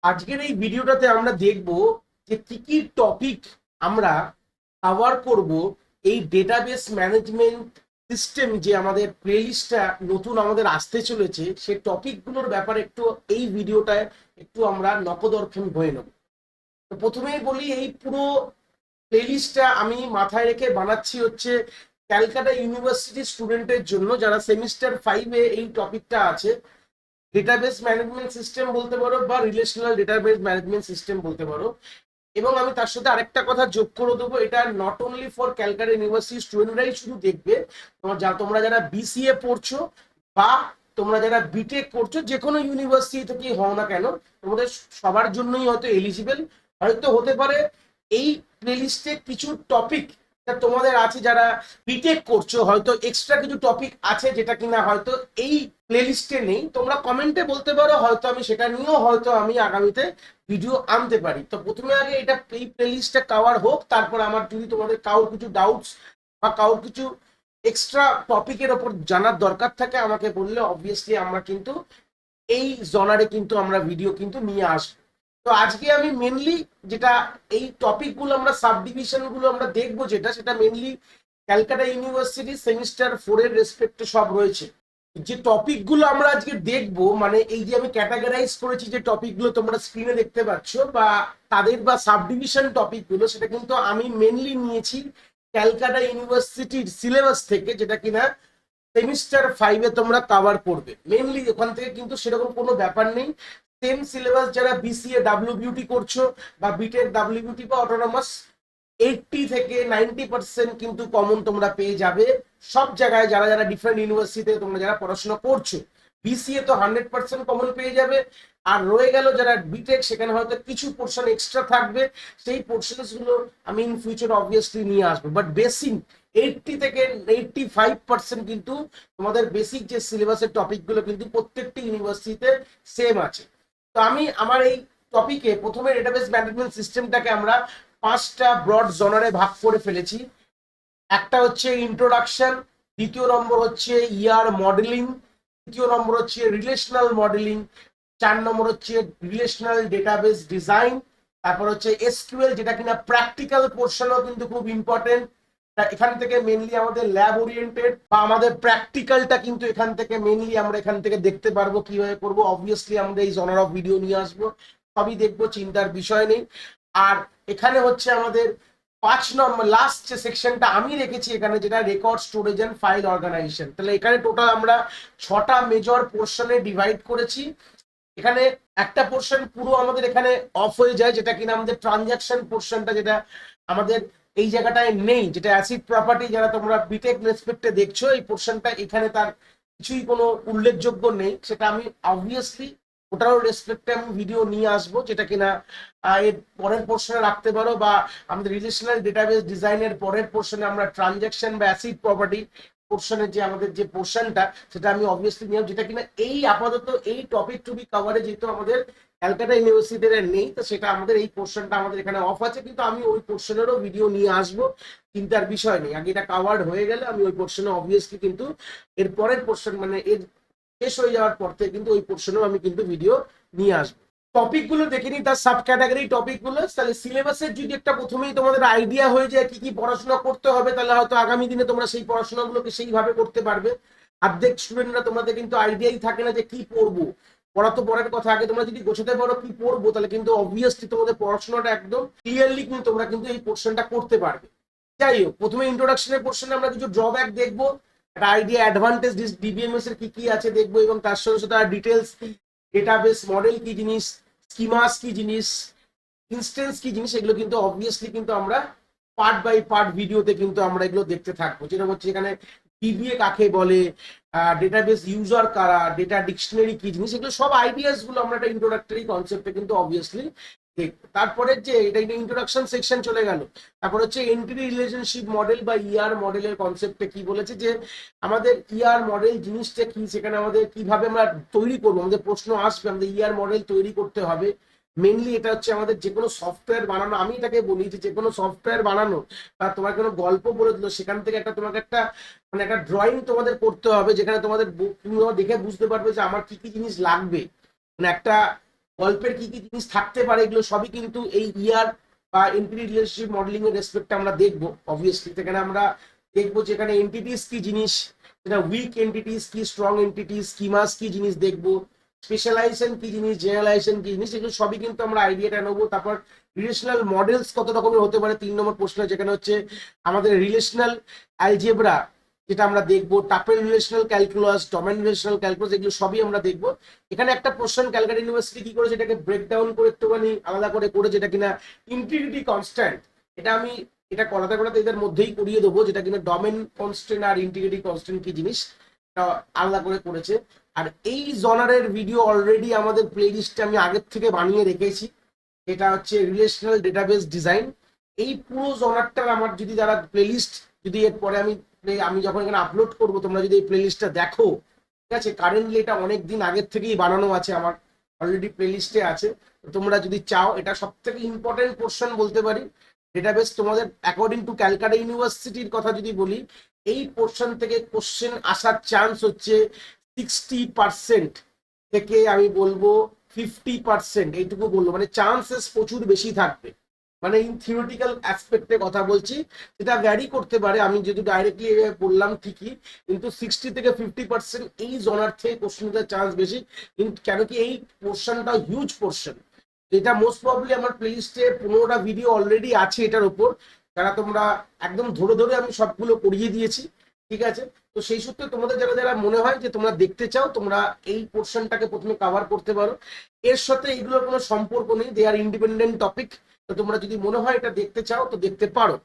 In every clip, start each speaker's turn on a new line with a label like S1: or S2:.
S1: আজকের এই ভিডিওটাতে আমরা দেখব যে কি কি টপিক আমরা কভার করব এই ডেটাবেস ম্যানেজমেন্ট সিস্টেম, যে আমাদের প্লেলিস্টটা নতুন আমাদের আসতে চলেছে, সেই টপিকগুলোর ব্যাপারে একটু এই ভিডিওটায় একটু আমরা নকদর্পণ হয়ে নেব। তো প্রথমেই বলি, এই পুরো প্লেলিস্টটা আমি মাথায় রেখে বানাচ্ছি হচ্ছে ক্যালকাটা ইউনিভার্সিটি স্টুডেন্টের জন্য, যারা সেমিস্টার 5-এ এই টপিকটা আছে। ডেটাবেস ম্যানেজমেন্ট সিস্টেম বলতে পারো বা রিলেশনাল ডেটাবেস ম্যানেজমেন্ট সিস্টেম বলতে পারো। এবং আমি তার সাথে আরেকটা কথা যোগ করে দেবো, এটা not only for Calcutta university স্টুডেন্টরাই শুধু দেখবে। তোমরা যারা বিসিএ পড়ছো বা তোমরা যারা বিটেক করছো, যে কোনো ইউনিভার্সিটি থেকে হও না কেন, তোমাদের সবার জন্যই হয়তো এলিজিবল। হয়তো হতে পারে এই প্লেলিস্টে কিছু টপিক তোমাদের আছে, যারা বিটেক করছো হয়তো এক্সট্রা কিছু টপিক আছে যেটা কিনা হয়তো এই প্লেলিস্টে নেই। তোমরা কমেন্টে বলতে পারো, হয়তো আমি সেটা নিয়েও হয়তো আমি আগামীতে ভিডিও আনতে পারি। তো প্রথমে আগে এটা এই প্লেলিস্টটা কভার হোক, তারপর আমার যদি তোমাদের কারোর কিছু ডাউটস বা কারোর কিছু এক্সট্রা টপিকের ওপর জানার দরকার থাকে আমাকে বললে অবভিয়াসলি আমরা কিন্তু এই জনারে কিন্তু আমরা ভিডিও কিন্তু নিয়ে আসবো। তো আজকে আমি মেনলি যেটা এই টপিকগুলো আমরা সাব ডিভিশনগুলো আমরা দেখবো, যেটা সেটা মেনলি ক্যালকাটা ইউনিভার্সিটি সেমিস্টার 4-এর রেসপেক্টে সব রয়েছে। যে টপিকগুলো আমরা আজকে দেখবো, মানে এই যে আমি ক্যাটাগরাইজ করেছি যে টপিকগুলো তোমরা স্ক্রিনে দেখতে পাচ্ছ, বা তাদের বা সাব ডিভিশন টপিকগুলো, সেটা কিন্তু আমি মেনলি নিয়েছি ক্যালকাটা ইউনিভার্সিটির সিলেবাস থেকে, যেটা কিনা সেমিস্টার 5-এ তোমরা কভার করবে। মেনলি ওখান থেকে কিন্তু সেরকম কোনো ব্যাপার নেই। সেম সিলেবাস যারা বিসিএ ডাব্লিউবিউটি করছো বা বিটেক ডাব্লিউবিউটি বা অটোনমাস, 80 থেকে 90% কিন্তু কমন তোমরা পেয়ে যাবে সব জায়গায়। যারা যারা ডিফারেন্ট ইউনিভার্সিটিতে তোমরা যারা পড়াশোনা করছো, বিসিএ তো 100% কমন পেয়ে যাবে। আর রয়ে গেল যারা বিটেক, সেখানে হয়তো কিছু পোর্শন এক্সট্রা থাকবে, সেই পোর্শনস গুলো আমি ইন ফিউচার অবভিয়াসলি নিয়ে আসবো। বাট বেসিক 80 থেকে 85% কিন্তু তোমাদের বেসিক যে সিলেবাসের টপিকগুলো কিন্তু প্রত্যেকটি ইউনিভার্সিটিতে সেম আছে। তো আমি আমার এই টপিকে প্রথমে ডেটাবেস ম্যানেজমেন্ট সিস্টেমটাকে আমরা 5টা ব্রড জনারে ভাগ করে ফেলেছি। একটা হচ্ছে ইন্ট্রোডাকশন, দ্বিতীয় নম্বর হচ্ছে ইয়ার মডেলিং, তৃতীয় নম্বর হচ্ছে রিলেশনাল মডেলিং, 4 নম্বর হচ্ছে রিলেশনাল ডেটাবেস ডিজাইন, তারপর হচ্ছে এসকিউএল, যেটা কিনা প্র্যাকটিক্যাল পোর্শনও কিন্তু খুব ইম্পর্টেন্ট। এখান থেকে মেনলি আমাদের ল্যাব ওরিয়েন্টেড বা আমাদের প্র্যাকটিক্যালটা কিন্তু এখান থেকে মেনলি আমরা এখান থেকে দেখতে পারবো কিভাবে করবো। অবভিয়াসলি আমরা এই জনার অফ ভিডিও নিয়ে আসবো, সবই দেখবো, চিন্তার বিষয় নেই। আর এখানে হচ্ছে আমাদের 5 নম্বর লাস্ট যে সেকশনটা আমি রেখেছি এখানে, যেটা record storage and file organization. তাহলে এখানে টোটাল আমরা 6টা মেজর পোর্শনে ডিভাইড করেছি। এখানে একটা পোর্শন পুরো আমাদের এখানে অফ হয়ে যায়, যেটা কিনা আমাদের ট্রানজাকশন পোর্শনটা, যেটা আমাদের এই জায়গাটায় নেই, যেটা অ্যাসিড প্রপার্টি যারা তোমরা বিটেক রেসপেক্টে দেখছো, এই পোর্শনটা এখানে তার কিছুই কোনো উল্লেখযোগ্য নেই। সেটা আমি অবভিয়াসলি ওটারও রেসপেক্টে আমি ভিডিও নিয়ে আসবো, যেটা কিনা এর পরের পোর্শনে রাখতে পারো, বা আমাদের রিলেশনাল ডেটাবেস ডিজাইনের পরের পোর্শনে আমরা ট্রানজাকশন বা অ্যাসিড প্রপার্টি পোর্শনের যে আমাদের যে পোর্শনটা, সেটা আমি অবভিয়াসলি নিয়ে, যেটা কিনা এই আপাতত এই টপিক টু বি কভারে যেহেতু আমাদের ক্যালকাটা ইউনিভার্সিটিতে নেই, তো সেটা আমাদের এই পোর্শনটা আমাদের এখানে অফ আছে, কিন্তু আমি ওই পোর্শনেরও ভিডিও নিয়ে আসবো, চিন্তার বিষয় নেই। আগে এটা কাভার্ড হয়ে গেলে আমি ওই পোর্শনে অবভিয়াসলি কিন্তু এর পরের পোর্শন, মানে এর শেষ হয়ে যাওয়ার পর থেকে কিন্তু ওই পোর্শনেও আমি কিন্তু ভিডিও নিয়ে আসবো। টপিক গুলো দেখে নিই, তার সাব ক্যাটাগরি টপিক গুলো। তাহলে সিলেবাসের যদি একটা প্রথমেই তোমাদের আইডিয়া হয়ে যায় কি কি পড়াশোনা করতে হবে, তাহলে হয়তো আগামী দিনে তোমরা সেই পড়াশোনাগুলোকে সেইভাবে করতে পারবে। অর্ধেক স্টুডেন্টরা তোমাদের কিন্তু আইডিয়াই থাকে না যে কি পড়বো। পড়া তো পরের কথা, আগে তোমরা যদি গোছাতে পারো কি পড়বো, তাহলে কিন্তু অবভিয়াসলি তোমাদের পড়াশোনাটা একদম ক্লিয়ারলি কিন্তু তোমরা কিন্তু এই পোর্শনটা করতে পারবে। যাই হোক, প্রথমে ইন্ট্রোডাকশনের পোর্শনে আমরা কিছু ড্রব্যাক দেখবো, একটা আইডিয়া অ্যাডভান্টেজ ডিবিএমএস এর কি কি আছে দেখবো, এবং তার সাথে সাথে ডিটেলস ডেটাবেস মডেল কি জিনিস, স্কিমাস কি জিনিস, ইনস্টেন্স কি জিনিস, এগুলো কিন্তু অবভিয়াসলি কিন্তু আমরা পার্ট বাই পার্ট ভিডিওতে কিন্তু আমরা এগুলো দেখতে থাকবো। যেটা হচ্ছে এখানে ডিবিএ কাকে বলে, ডেটাবেস ইউজার কারা, ডেটা ডিকশনারি কি জিনিস, এগুলো সব আইডিয়াস গুলো আমরা একটা ইন্ট্রোডাক্টরি কনসেপ্টে কিন্তু অবভিয়াসলি দেখবো। তারপরে যে এটা ইন্ট্রোডাকশন সেকশন চলে গেল, তারপর হচ্ছে এন্টিটি রিলেশনশিপ মডেল বা ইআর মডেলের কনসেপ্টে কি বলেছে, যে আমাদের ইআর মডেল জিনিসটা কি, সেখানে আমাদের কিভাবে আমরা তৈরি করবো, আমাদের প্রশ্ন আসবে আমাদের ইআর মডেল তৈরি করতে হবে। মেনলি এটা হচ্ছে আমাদের যে কোনো সফটওয়্যার বানানো, আমি এটাকে বলি যে কোনো সফটওয়্যার বানানো বা তোমার কোনো গল্প বলে দিল, সেখান থেকে একটা তোমাকে একটা মানে একটা ড্রয়িং তোমাদের করতে হবে, যেখানে তোমাদের দেখে বুঝতে পারবে যে আমার কি কি জিনিস লাগবে। মানে একটা গল্পের কি কি জিনিস থাকতে পারে, এগুলো সবই কিন্তু এই ইয়ার বা এন্টিটি রিলেশনশিপ মডেলিং এর রেসপেক্টে আমরা দেখবো। অবভিয়াসলি সেখানে আমরা দেখবো যে এখানে এন্টিটিস কি জিনিস, সেটা উইক এন্টিটিস কি, স্ট্রং এন্টিটিস, স্কিমাস কি জিনিস দেখবো, স্পেশালাইজেশন কি জিনিস, জেনারেলাইজেশন কি জিনিস, এগুলো সবই কিন্তু আমরা আইডিয়াটা নেবো। তারপর রিলেশনাল মডেলস কত রকমের হতে পারে 3 নম্বর প্রশ্ন, যেখানে হচ্ছে আমাদের রিলেশনাল অ্যালজেব্রা যেটা আমরা দেখবো, tuple relational calculus, domain relational calculus, এগুলো সবই আমরা দেখবো। এখানে একটা কোশ্চেন ক্যালকাটা ইউনিভার্সিটি কি করেছে, এটাকে ব্রেকডাউন করে একটুখানি আলাদা করে যেটা কিনা ইন্টিগ্রিটি কনস্ট্যান্ট, এটা করাতে করাতে এদের মধ্যেই করিয়ে দেবো, যেটা কিনা ডোমেন কনস্ট্যান্ট আর ইন্টিগ্রিটি কনস্ট্যান্ট কি জিনিস আলাদা করেছে। আর এই জনারের ভিডিও অলরেডি আমাদের প্লে লিস্টে আমি আগের থেকে বানিয়ে রেখেছি, এটা হচ্ছে রিলেশনাল ডেটাবেস ডিজাইন। এই পুরো জনারটার আমার যদি যারা প্লে লিস্ট যদি এরপরে আমি যখন এখানে আপলোড করবো, তোমরা যদি এই প্লে লিস্টটা দেখো, ঠিক আছে, কারেন্টলি এটা অনেক দিন আগের থেকেই বানানো আছে, আমার অলরেডি প্লে লিস্টে আছে। তোমরা যদি চাও, এটা সব থেকে ইম্পর্টেন্ট পোর্শন বলতে পারি ডেটাবেস তোমাদের অ্যাকর্ডিং টু ক্যালকাটা ইউনিভার্সিটির কথা যদি বলি, এই পোর্শন থেকে কোশ্চেন আসার চান্স হচ্ছে 60% থেকে আমি বলবো 50%, এইটুকু বলবো, মানে চান্সেস প্রচুর বেশি থাকবে। মানে ইন থিওরিটিক্যাল অ্যাসপেক্টে কথা বলছি, সেটা ভ্যারি করতে পারে, আমি যদি ডাইরেক্টলি বললাম ঠিকই, কিন্তু 60 থেকে 50% এই জনার থেকে কোশ্চেনের চান্স বেশি। কিন্তু কেন কি এই পোর্শনটা হিউজ পোর্শন, এটা মোস্ট প্রবলি আমার প্লেলিস্টে 15টা ভিডিও অলরেডি আছে এটার উপর, যারা তোমরা একদম ধরে ধরে আমি সবগুলো করিয়ে দিয়েছি, ঠিক আছে। তো সেই সূত্রে তোমাদের যারা যারা মনে হয় যে তোমরা দেখতে চাও, তোমরা এই পোর্শনটাকে প্রথমে কভার করতে পারো। এর সাথে এগুলোর কোনো সম্পর্ক নেই, দে আর ইন্ডিপেন্ডেন্ট টপিক। তো তোমরা যদি মনে হয় এটা দেখতে চাও তো দেখতে পারো।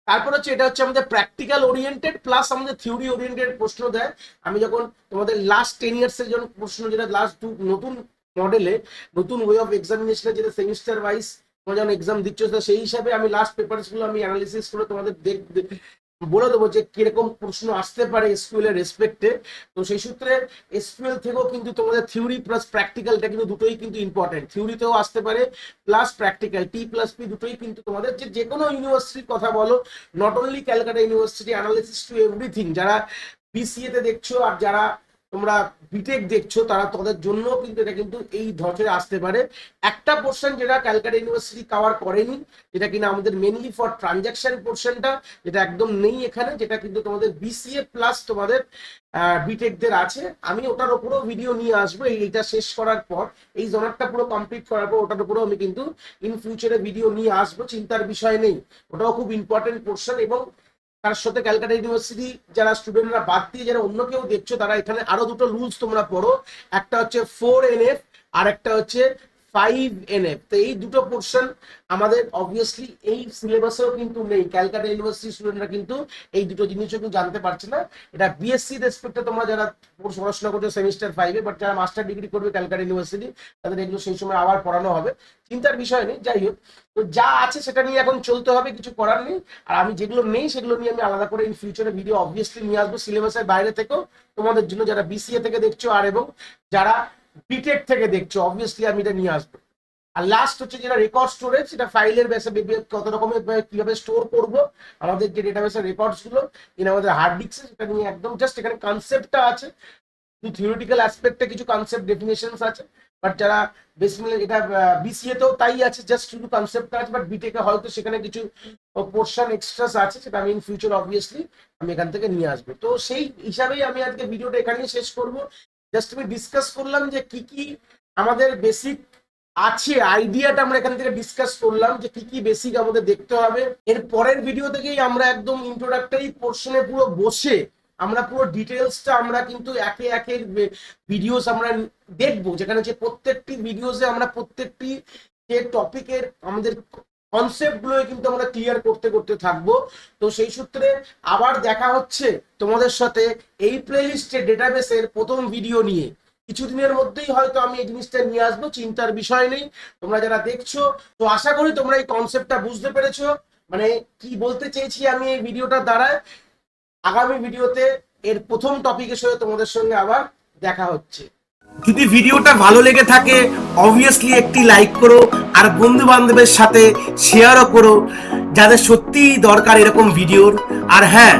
S1: তারপর হচ্ছে এটা হচ্ছে আমাদের প্র্যাকটিক্যাল ওরিয়েন্টেড প্লাস আমাদের থিওরি ওরিয়েন্টেড প্রশ্ন দেয়। আমি যখন তোমাদের লাস্ট 10 ইয়ার্সের জন্য প্রশ্ন, যেটা লাস্ট নতুন মডেলে, নতুন ওয়ে অফ এক্সামিনেশনে, যেটা সেমিস্টার ওয়াইজ তোমরা যখন এক্সাম দিচ্ছ, সেই হিসাবে আমি লাস্ট পেপারসগুলো আমি অ্যানালিসিস করে তোমাদের বলে দেবো যে কিরকম প্রশ্ন আসতে পারে এসকিউএল এর রেসপেক্টে। তো সেই সূত্রে এসকিউএল থেকেও কিন্তু তোমাদের থিওরি প্লাস প্র্যাকটিক্যালটা কিন্তু দুটোই কিন্তু ইম্পর্টেন্ট, থিওরিতেও আসতে পারে প্লাস প্র্যাকটিক্যাল, T+P দুটোই কিন্তু তোমাদের যে কোনো ইউনিভার্সিটির কথা বলো, not only Calcutta university, analysis two everything, যারা বিসিএ তে দেখছো আর যারা তোমরা বিটেক দেখছো, তারা তাদের জন্য কিন্তু এটা কিন্তু এই ধরনের আসতে পারে। একটা পোর্শন যেটা ক্যালকাটা ইউনিভার্সিটি কভার করেনি, যেটা কিনা আমাদের মেনলি ফর ট্রানজাকশন পোর্শনটা, যেটা একদম নেই এখানে, যেটা কিন্তু তোমাদের বিসিএ প্লাস তোমাদের বিটেকদের আছে। আমি ওটার উপরেও ভিডিও নিয়ে আসবো, এইটা শেষ করার পর, এই জোনারটা পুরো কমপ্লিট করার পর ওটার উপরেও আমি কিন্তু ইন ফিউচারে ভিডিও নিয়ে আসবো, চিন্তার বিষয় নেই। ওটাও খুব ইম্পর্টেন্ট পোর্শন। এবং তার সাথে ক্যালকাটা ইউনিভার্সিটি যারা স্টুডেন্টরা বাদ দিয়ে যারা অন্য কেউ দেখছো, তারা এখানে আরো দুটো রুলস তোমরা পড়ো, একটা হচ্ছে 4NF আর একটা হচ্ছে 5NF। তো এই দুটো পোর্শন আমাদের অবভিয়াসলি এই সিলেবাসেও কিন্তু নেই, ক্যালকাটা ইউনিভার্সিটি স্টুডেন্টরা কিন্তু এই দুটো জিনিসও কিন্তু জানতে পারছে না। এটা বিএসসি রেসপেক্টে তোমরা যারা পড়াশোনা করছো সেমিস্টার 5-এ, বাট যারা মাস্টার ডিগ্রি করবে ক্যালকাটা ইউনিভার্সিটি, তাদের এগুলো সেই সময় আবার পড়ানো হবে, চিন্তার বিষয় নেই। যাই হোক, তো যা আছে সেটা নিয়ে এখন চলতে হবে, কিছু করার নেই। আর আমি যেগুলো নেই সেগুলো নিয়ে আমি আলাদা করে ইন ফিউচারে ভিডিও অবভিয়াসলি নিয়ে আসবো, সিলেবাসের বাইরে থেকেও তোমাদের জন্য, যারা বিসিএ থেকে দেখছো আর এবং যারা বিটেক থেকে দেখছো, অবভিয়াসলি আমি এটা নিয়ে আসবো। আর লাস্ট হচ্ছে যেটা রেকর্ড স্টোরেজ, সেটা ফাইলের বেসে কত রকমের কিভাবে স্টোর করব আমাদের যে ডেটাবেসের রেকর্ডস গুলো ইন আমাদের হার্ড ডিস্কে, সেটা নিয়ে একদম জাস্ট এখানে কনসেপ্টটা আছে, থিওরিটিক্যাল অ্যাসপেক্টে কিছু কনসেপ্ট ডেফিনেশনস আছে, বাট যারা বেসিক্যালি এটা বিসিএ তেও তাই আছে, জাস্ট শুধু কনসেপ্টটা আছে, বাট বিটেকে হয়তো সেখানে কিছু পোর্শন এক্সট্রাস আছে, সেটা আমি ইন ফিউচার অবভিয়াসলি আমি এখান থেকে নিয়ে আসবো। তো সেই হিসাবেই আমি আজকে ভিডিওটা এখানেই শেষ করব। জাস্ট আমি ডিসকাস করলাম যে কি কি আমাদের বেসিক আছে, আইডিয়াটা আমরা এখান থেকে ডিসকাস করলাম যে কি কি বেসিক আমাদের দেখতে হবে। এর পরের ভিডিও থেকেই আমরা একদম ইন্ট্রোডাক্টরি পোর্শনে পুরো বসে আমরা পুরো ডিটেলসটা আমরা কিন্তু একে একে ভিডিওস আমরা দেখবো, যেখানে যে প্রত্যেকটি ভিডিওসে আমরা প্রত্যেকটি যে টপিকের আমাদের কনসেপ্ট গুলো কিন্তু আমরা ক্লিয়ার করতে করতে থাকবো। তো সেই সূত্রে আবার দেখা হচ্ছে তোমাদের সাথে এই প্লেলিস্টে ডেটাবেসের প্রথম ভিডিও নিয়ে। কিছুদিনের মধ্যেই হয়তো আমি এই জিনিসটা নিয়ে আসবো, চিন্তার বিষয় নেই। তোমরা যারা দেখছো, তো আশা করি তোমরা এই কনসেপ্টটা বুঝতে পেরেছো, মানে কি বলতে চেয়েছি আমি এই ভিডিওটার দ্বারা। আগামী ভিডিওতে এর প্রথম টপিকের সাথে তোমাদের সঙ্গে আবার দেখা হচ্ছে। যদি ভিডিওটা ভালো লেগে থাকে অবভিয়াসলি একটি লাইক করো, আর বন্ধু বান্ধবের সাথে শেয়ারও করো যাদের সত্যিই দরকার এরকম ভিডিওর। আর হ্যাঁ,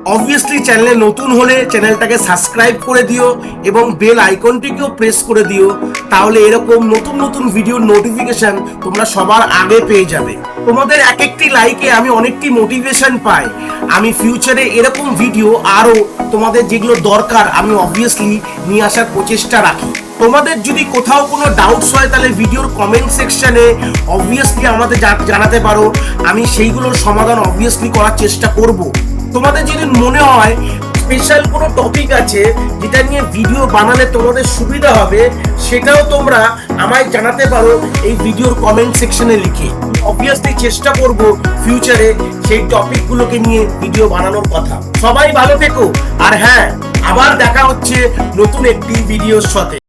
S1: অবভিয়াসলি চ্যানেলে নতুন হলে চ্যানেলটাকে সাবস্ক্রাইব করে দিও এবং বেল আইকনটিকেও প্রেস করে দিও, তাহলে এরকম নতুন নতুন ভিডিওর নোটিফিকেশন তোমরা সবার আগে পেয়ে যাবে। তোমাদের এক একটি লাইকে আমি অনেকটি মোটিভেশন পাই, আমি ফিউচারে এরকম ভিডিও আরো তোমাদের যেগুলো দরকার আমি অবভিয়াসলি নিয়ে আসার প্রচেষ্টা রাখি। তোমাদের যদি কোথাও কোনো ডাউটস হয় তাহলে ভিডিওর কমেন্ট সেকশনে অবভিয়াসলি আমাদের জানাতে পারো, আমি সেইগুলোর সমাধান অবভিয়াসলি করার চেষ্টা করব। তোমাদের যদি মনে হয় স্পেশাল কোনো টপিক আছে যেটা নিয়ে ভিডিও বানালে তোমাদের সুবিধা হবে, সেটাও তোমরা আমায় জানাতে পারো এই ভিডিওর কমেন্ট সেকশনে লিখে। অবভিয়াসলি চেষ্টা করব ফিউচারে সেই টপিকগুলোকে নিয়ে ভিডিও বানানোর কথা। সবাই ভালো থেকো, আর হ্যাঁ, আবার দেখা হচ্ছে নতুন একটি ভিডিওর সাথে।